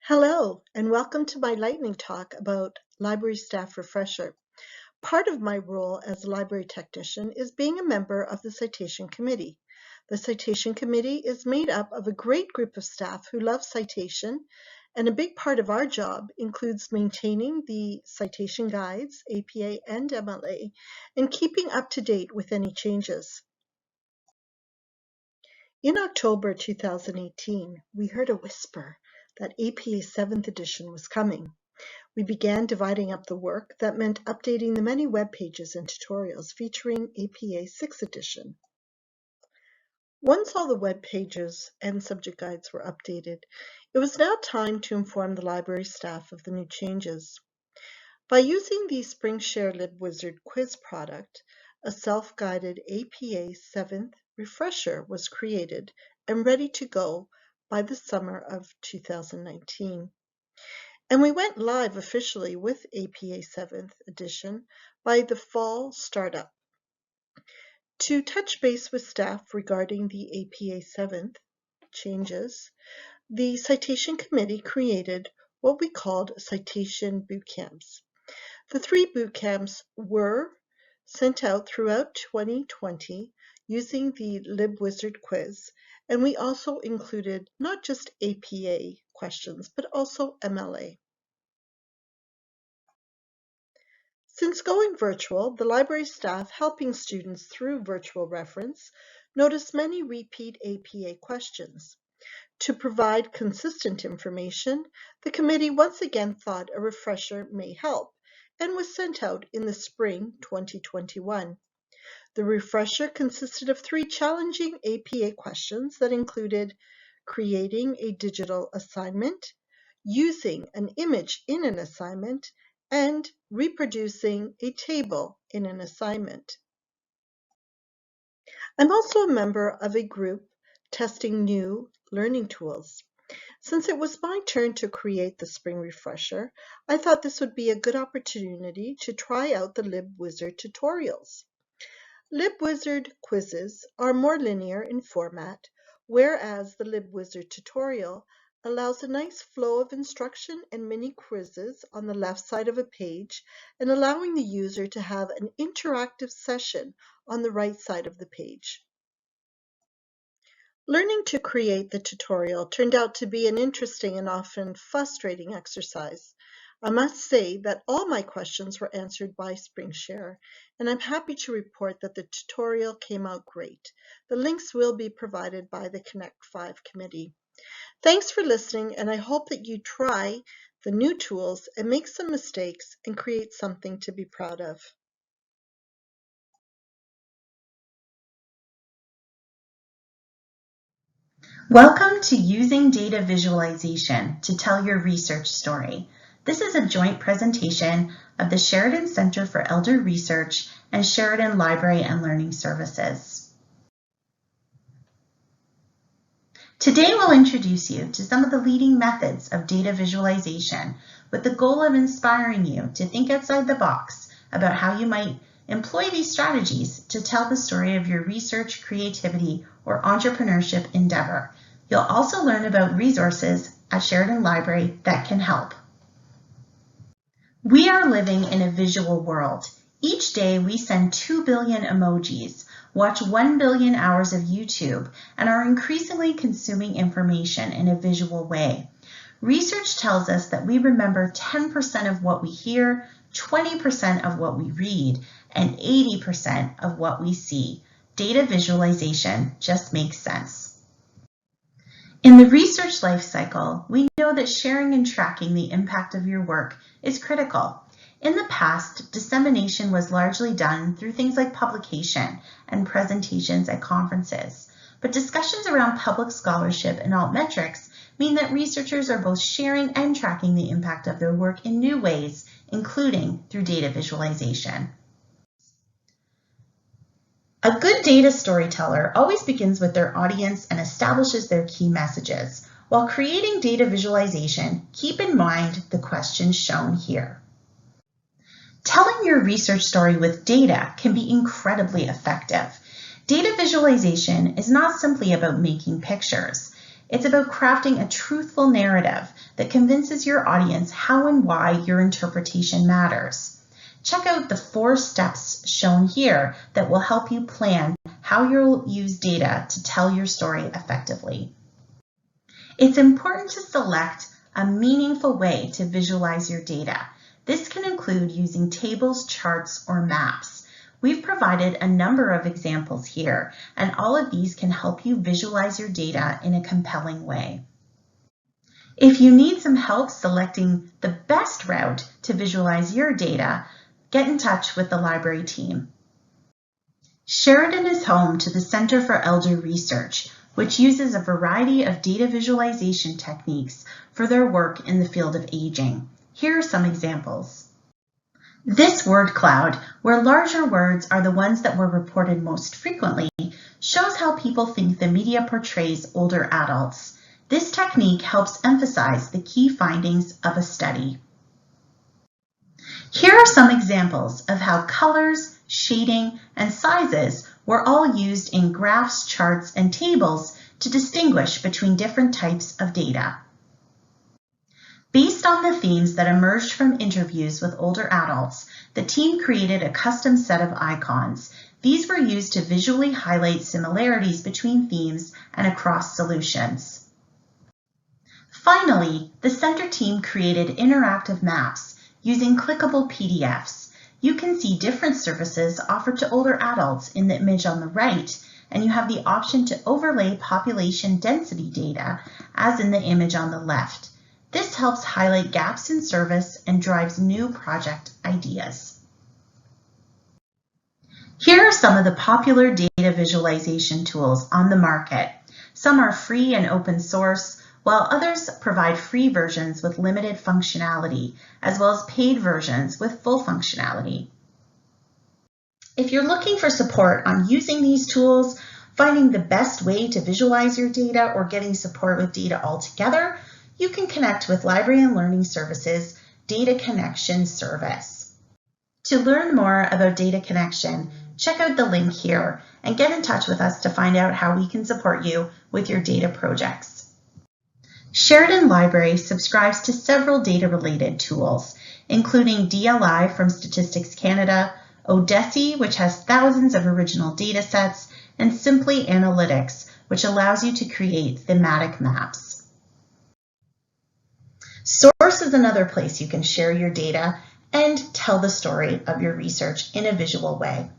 Hello, and welcome to my lightning talk about library staff refresher. Part of my role as a library technician is being a member of the Citation Committee. The Citation Committee is made up of a great group of staff who love citation, and a big part of our job includes maintaining the citation guides, APA and MLA, and keeping up to date with any changes. In October 2018, we heard a whisper that APA 7th edition was coming. We began dividing up the work that meant updating the many web pages and tutorials featuring APA 6th edition. Once all the web pages and subject guides were updated, it was now time to inform the library staff of the new changes. By using the SpringShare LibWizard quiz product, a self-guided APA 7th refresher was created and ready to go by the summer of 2019. And we went live officially with APA 7th edition by the fall startup. To touch base with staff regarding the APA 7th changes, the Citation Committee created what we called citation boot camps. The 3 boot camps were sent out throughout 2020 using the LibWizard quiz, and we also included not just APA questions, but also MLA. Since going virtual, the library staff helping students through virtual reference noticed many repeat APA questions. To provide consistent information, the committee once again thought a refresher may help and was sent out in the spring 2021. The refresher consisted of 3 challenging APA questions that included creating a digital assignment, using an image in an assignment, and reproducing a table in an assignment. I'm also a member of a group testing new learning tools. Since it was my turn to create the spring refresher, I thought this would be a good opportunity to try out the LibWizard tutorials. LibWizard quizzes are more linear in format, whereas the LibWizard tutorial allows a nice flow of instruction and mini quizzes on the left side of a page and allowing the user to have an interactive session on the right side of the page. Learning to create the tutorial turned out to be an interesting and often frustrating exercise. I must say that all my questions were answered by SpringShare, and I'm happy to report that the tutorial came out great. The links will be provided by the Connect 5 committee. Thanks for listening, and I hope that you try the new tools and make some mistakes and create something to be proud of. Welcome to Using Data Visualization to Tell Your Research Story. This is a joint presentation of the Sheridan Center for Elder Research and Sheridan Library and Learning Services. Today we'll introduce you to some of the leading methods of data visualization with the goal of inspiring you to think outside the box about how you might employ these strategies to tell the story of your research, creativity, or entrepreneurship endeavor. You'll also learn about resources at Sheridan Library that can help. We are living in a visual world. Each day we send 2 billion emojis, watch 1 billion hours of YouTube, and are increasingly consuming information in a visual way. Research tells us that we remember 10% of what we hear, 20% of what we read, and 80% of what we see. Data visualization just makes sense. In the research life cycle, we know that sharing and tracking the impact of your work is critical. In the past, dissemination was largely done through things like publication and presentations at conferences. But discussions around public scholarship and altmetrics mean that researchers are both sharing and tracking the impact of their work in new ways, including through data visualization. A good data storyteller always begins with their audience and establishes their key messages. While creating data visualization, keep in mind the questions shown here. Telling your research story with data can be incredibly effective. Data visualization is not simply about making pictures. It's about crafting a truthful narrative that convinces your audience how and why your interpretation matters. Check out the 4 steps shown here that will help you plan how you'll use data to tell your story effectively. It's important to select a meaningful way to visualize your data. This can include using tables, charts, or maps. We've provided a number of examples here, and all of these can help you visualize your data in a compelling way. If you need some help selecting the best route to visualize your data, get in touch with the library team. Sheridan is home to the Center for Elder Research, which uses a variety of data visualization techniques for their work in the field of aging. Here are some examples. This word cloud, where larger words are the ones that were reported most frequently, shows how people think the media portrays older adults. This technique helps emphasize the key findings of a study. Here are some examples of how colors, shading, and sizes were all used in graphs, charts, and tables to distinguish between different types of data. Based on the themes that emerged from interviews with older adults, the team created a custom set of icons. These were used to visually highlight similarities between themes and across solutions. Finally, the center team created interactive maps using clickable PDFs. You can see different services offered to older adults in the image on the right, and you have the option to overlay population density data as in the image on the left. This helps highlight gaps in service and drives new project ideas. Here are some of the popular data visualization tools on the market. Some are free and open source, while others provide free versions with limited functionality, as well as paid versions with full functionality. If you're looking for support on using these tools, finding the best way to visualize your data, or getting support with data altogether, you can connect with Library and Learning Services Data Connection Service. To learn more about Data Connection, check out the link here and get in touch with us to find out how we can support you with your data projects. Sheridan Library subscribes to several data-related tools, including DLI from Statistics Canada, Odessi, which has thousands of original data sets, and Simply Analytics, which allows you to create thematic maps. Source is another place you can share your data and tell the story of your research in a visual way.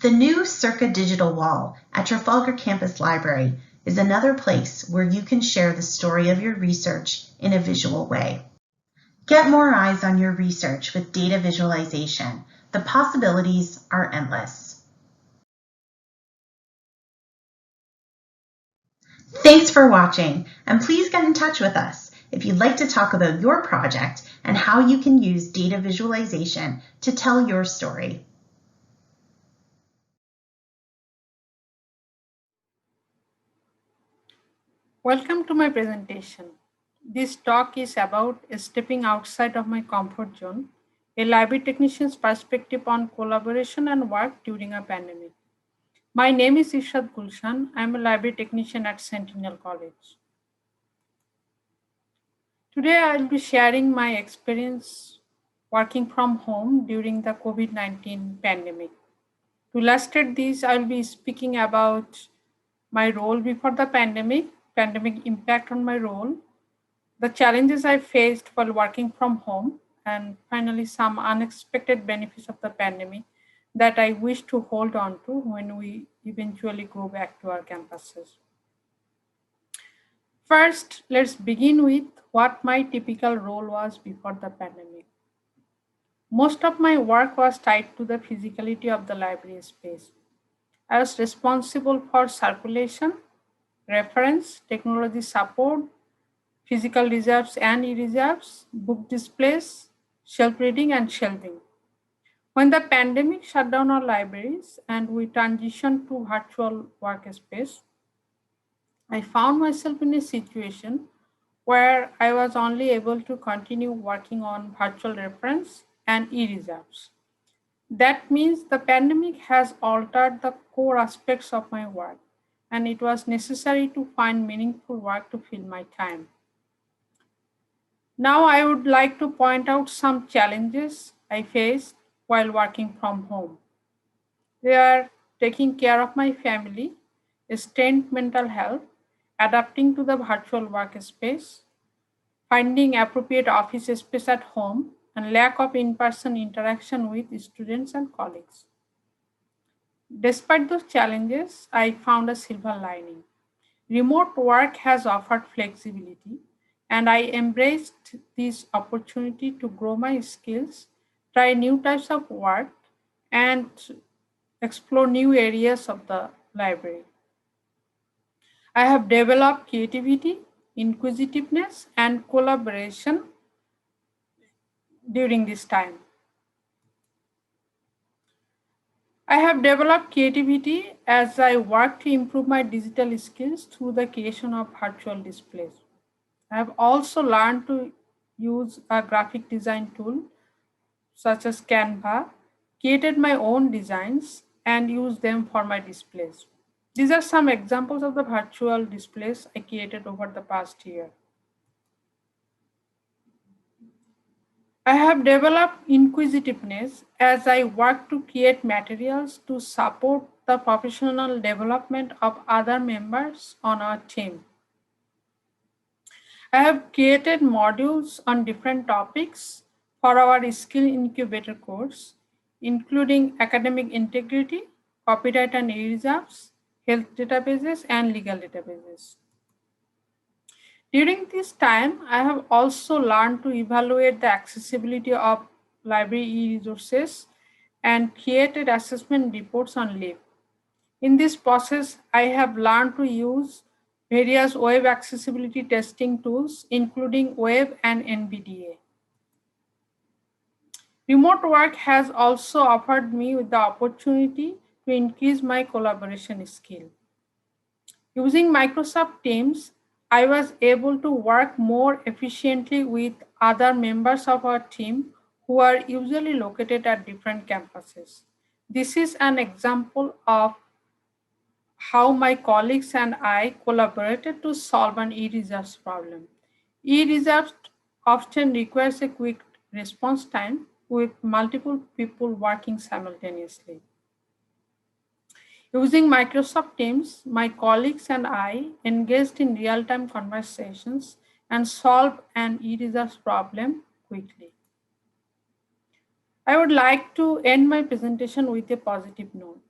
The new Circa Digital Wall at Trafalgar Campus Library is another place where you can share the story of your research in a visual way. Get more eyes on your research with data visualization. The possibilities are endless. Thanks for watching, and please get in touch with us if you'd like to talk about your project and how you can use data visualization to tell your story. Welcome to my presentation. This talk is about stepping outside of my comfort zone, a library technician's perspective on collaboration and work during a pandemic. My name is Irshad Gulshan. I am a library technician at Sentinel College. Today I will be sharing my experience working from home during the COVID-19 pandemic. To illustrate this, I will be speaking about my role before the pandemic impact on my role, the challenges I faced while working from home, and finally some unexpected benefits of the pandemic that I wish to hold on to when we eventually go back to our campuses. First, let's begin with what my typical role was before the pandemic. Most of my work was tied to the physicality of the library space. I was responsible for circulation, reference, technology support, physical reserves and e-reserves, book displays, shelf reading, and shelving. When the pandemic shut down our libraries and we transitioned to virtual workspace, I found myself in a situation where I was only able to continue working on virtual reference and e-reserves. That means the pandemic has altered the core aspects of my work, and it was necessary to find meaningful work to fill my time. Now, I would like to point out some challenges I faced while working from home. They are taking care of my family, strained mental health, adapting to the virtual workspace, finding appropriate office space at home, and lack of in person interaction with students and colleagues. Despite those challenges, I found a silver lining. Remote work has offered flexibility, and I embraced this opportunity to grow my skills, try new types of work, and explore new areas of the library. I have developed creativity, inquisitiveness, and collaboration during this time. I have developed creativity as I work to improve my digital skills through the creation of virtual displays. I have also learned to use a graphic design tool such as Canva, created my own designs, and use them for my displays. These are some examples of the virtual displays I created over the past year. I have developed inquisitiveness as I work to create materials to support the professional development of other members on our team. I have created modules on different topics for our skill incubator course, including academic integrity, copyright and e-reserves, health databases, and legal databases. During this time, I have also learned to evaluate the accessibility of library e-resources and created assessment reports on LEAP. In this process, I have learned to use various web accessibility testing tools, including Web and NVDA. Remote work has also offered me with the opportunity to increase my collaboration skill. Using Microsoft Teams, I was able to work more efficiently with other members of our team who are usually located at different campuses. This is an example of how my colleagues and I collaborated to solve an e-reserves problem. E-reserves often requires a quick response time with multiple people working simultaneously. Using Microsoft Teams, my colleagues and I engaged in real-time conversations and solved an e-reserves problem quickly. I would like to end my presentation with a positive note.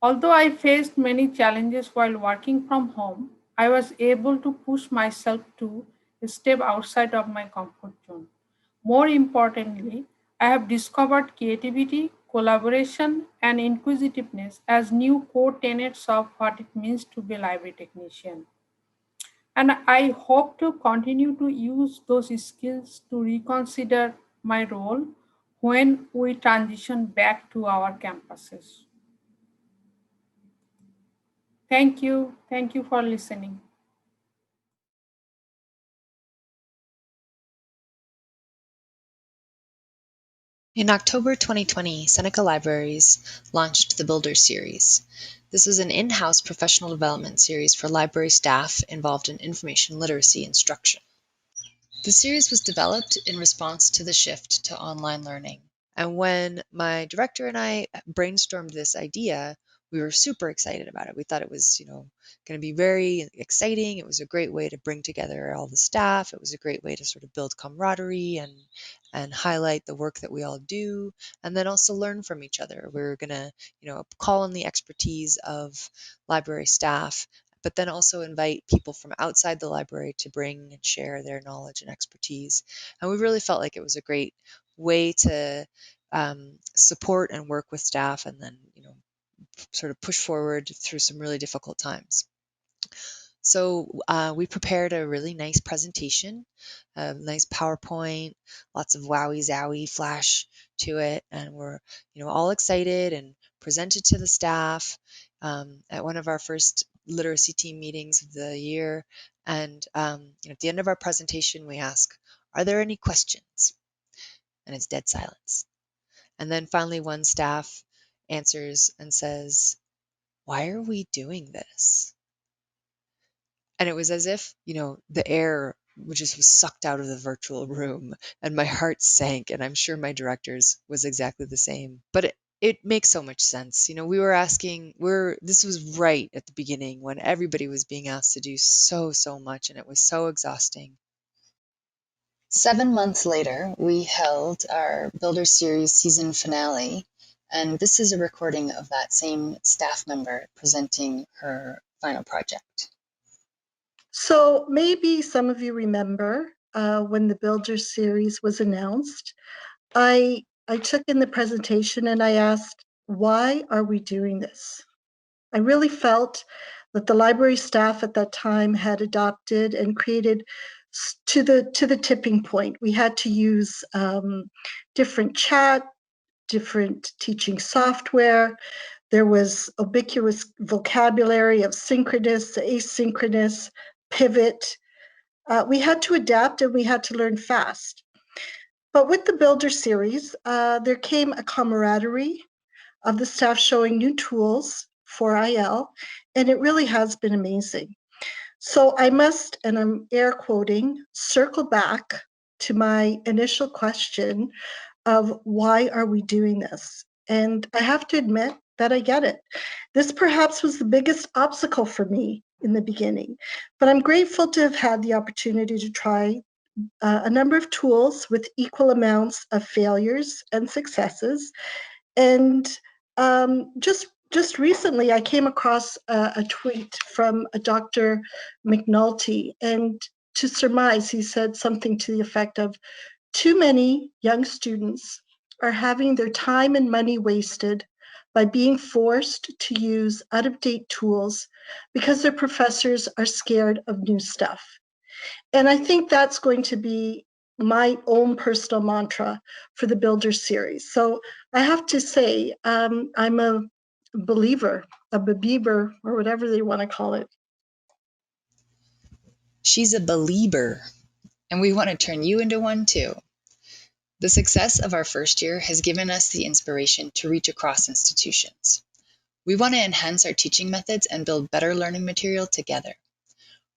Although I faced many challenges while working from home, I was able to push myself to step outside of my comfort zone. More importantly, I have discovered creativity, collaboration, and inquisitiveness as new core tenets of what it means to be a library technician. And I hope to continue to use those skills to reconsider my role when we transition back to our campuses. Thank you. Thank you for listening. In October 2020, Seneca Libraries launched the Builder Series. This is an in-house professional development series for library staff involved in information literacy instruction. The series was developed in response to the shift to online learning. And when my director and I brainstormed this idea, we were super excited about it. We thought it was, going to be very exciting. It was a great way to bring together all the staff. It was a great way to sort of build camaraderie and highlight the work that we all do, and then also learn from each other. We were going to, call on the expertise of library staff, but then also invite people from outside the library to bring and share their knowledge and expertise. And we really felt like it was a great way to support and work with staff, and then sort of push forward through some really difficult times. So we prepared a really nice presentation, a nice PowerPoint, lots of wowie zowie flash to it, and we're all excited and presented to the staff at one of our first literacy team meetings of the year. And at the end of our presentation, we ask, "Are there any questions?" And it's dead silence. And then finally, one staff answers and says, "Why are we doing this?" And it was as if, the air just was sucked out of the virtual room and my heart sank. And I'm sure my director's was exactly the same. But it makes so much sense. We were this was right at the beginning when everybody was being asked to do so much and it was so exhausting. 7 months later, we held our Builder Series season finale, and this is a recording of that same staff member presenting her final project. So maybe some of you remember when the Builder Series was announced, I took in the presentation and I asked, why are we doing this? I really felt that the library staff at that time had adopted and created to the tipping point. We had to use different chat, different teaching software. There was ubiquitous vocabulary of synchronous, asynchronous, pivot. We had to adapt and we had to learn fast. But with the Builder Series, there came a camaraderie of the staff showing new tools for IL, and it really has been amazing. So I must, and I'm air quoting, circle back to my initial question of why are we doing this? And I have to admit that I get it. This perhaps was the biggest obstacle for me in the beginning, but I'm grateful to have had the opportunity to try a number of tools with equal amounts of failures and successes. And just recently, I came across a tweet from a Dr. McNulty, and to surmise, he said something to the effect of, too many young students are having their time and money wasted by being forced to use out-of-date tools because their professors are scared of new stuff. And I think that's going to be my own personal mantra for the Builder Series. So I have to say, I'm a believer, a believer, or whatever they want to call it. She's a believer, and we want to turn you into one too. The success of our first year has given us the inspiration to reach across institutions. We want to enhance our teaching methods and build better learning material together.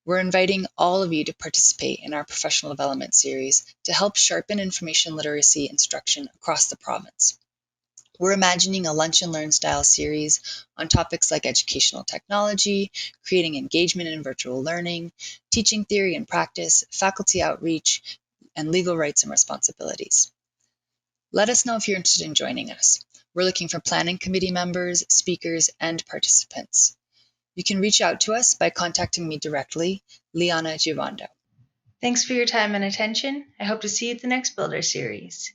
We're inviting all of you to participate in our professional development series to help sharpen information literacy instruction across the province. We're imagining a lunch and learn style series on topics like educational technology, creating engagement in virtual learning, teaching theory and practice, faculty outreach, and legal rights and responsibilities. Let us know if you're interested in joining us. We're looking for planning committee members, speakers, and participants. You can reach out to us by contacting me directly, Liana Giovando. Thanks for your time and attention. I hope to see you at the next Builder Series.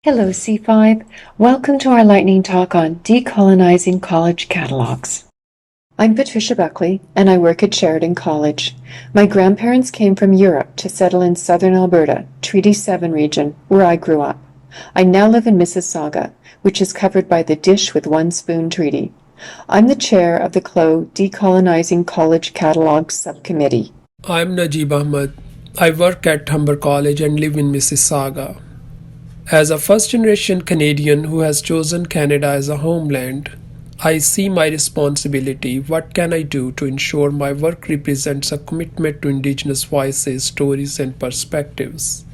Hello, C5. Welcome to our lightning talk on decolonizing college catalogs. I'm Patricia Buckley, and I work at Sheridan College. My grandparents came from Europe to settle in southern Alberta, Treaty 7 region, where I grew up. I now live in Mississauga, which is covered by the Dish with One Spoon Treaty. I'm the chair of the CLO Decolonizing College Catalogs Subcommittee. I'm Najib Ahmed. I work at Humber College and live in Mississauga. As a first-generation Canadian who has chosen Canada as a homeland, I see my responsibility. What can I do to ensure my work represents a commitment to Indigenous voices, stories, and perspectives?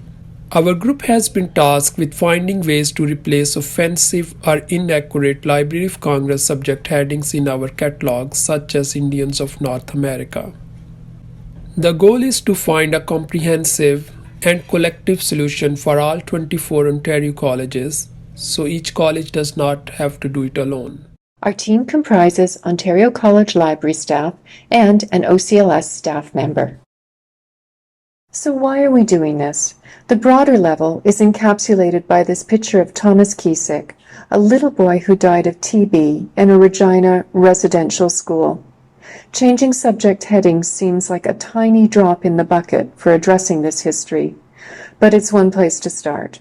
Our group has been tasked with finding ways to replace offensive or inaccurate Library of Congress subject headings in our catalogs, such as Indians of North America. The goal is to find a comprehensive and collective solution for all 24 Ontario colleges, so each college does not have to do it alone. Our team comprises Ontario College library staff and an OCLS staff member. So why are we doing this? The broader level is encapsulated by this picture of Thomas Kiesik, a little boy who died of TB in a Regina residential school. Changing subject headings seems like a tiny drop in the bucket for addressing this history, but it's one place to start.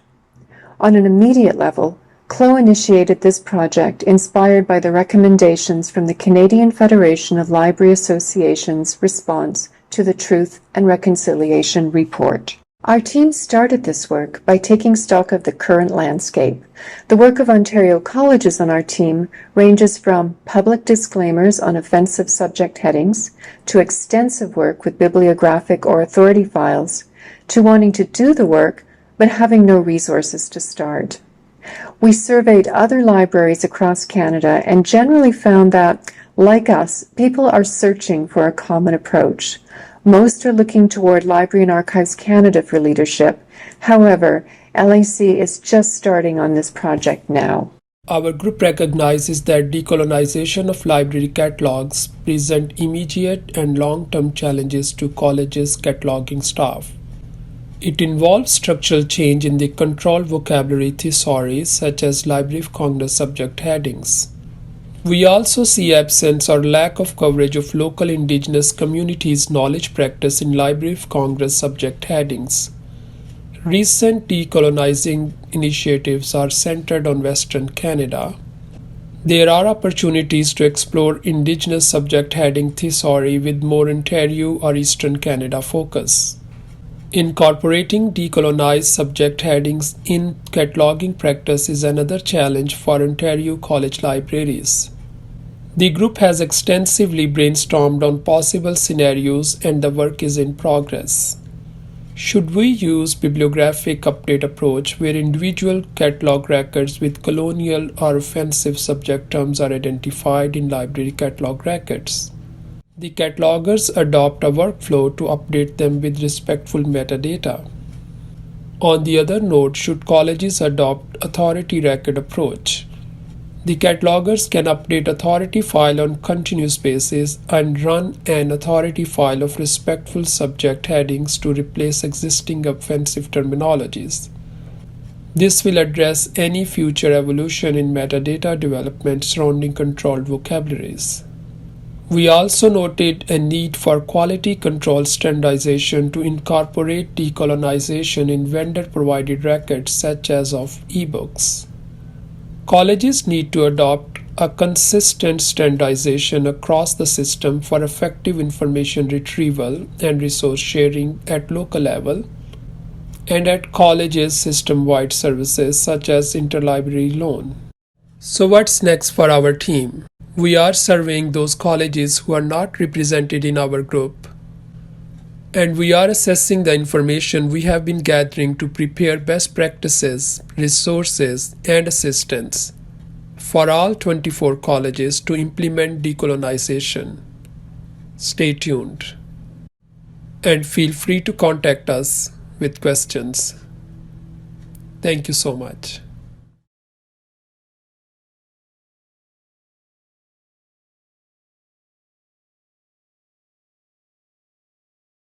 On an immediate level, CLO initiated this project inspired by the recommendations from the Canadian Federation of Library Associations' response to the Truth and Reconciliation Report. Our team started this work by taking stock of the current landscape. The work of Ontario colleges on our team ranges from public disclaimers on offensive subject headings, to extensive work with bibliographic or authority files, to wanting to do the work but having no resources to start. We surveyed other libraries across Canada and generally found that, like us, people are searching for a common approach. Most are looking toward Library and Archives Canada for leadership. However, LAC is just starting on this project now. Our group recognizes that decolonization of library catalogs present immediate and long-term challenges to colleges' cataloging staff. It involves structural change in the control vocabulary thesaurus such as Library of Congress subject headings. We also see absence or lack of coverage of local indigenous communities' knowledge practice in Library of Congress subject headings. Recent decolonizing initiatives are centered on Western Canada. There are opportunities to explore indigenous subject heading thesauri with more Ontario or Eastern Canada focus. Incorporating decolonized subject headings in cataloging practice is another challenge for Ontario college libraries. The group has extensively brainstormed on possible scenarios and the work is in progress. Should we use bibliographic update approach where individual catalog records with colonial or offensive subject terms are identified in library catalog records? The catalogers adopt a workflow to update them with respectful metadata. On the other note, should colleges adopt authority record approach? The catalogers can update authority file on continuous basis and run an authority file of respectful subject headings to replace existing offensive terminologies. This will address any future evolution in metadata development surrounding controlled vocabularies. We also noted a need for quality control standardization to incorporate decolonization in vendor-provided records such as of ebooks. Colleges need to adopt a consistent standardization across the system for effective information retrieval and resource sharing at local level and at colleges' system-wide services such as interlibrary loan. So what's next for our team? We are surveying those colleges who are not represented in our group, and we are assessing the information we have been gathering to prepare best practices, resources, and assistance for all 24 colleges to implement decolonization. Stay tuned, and feel free to contact us with questions. Thank you so much.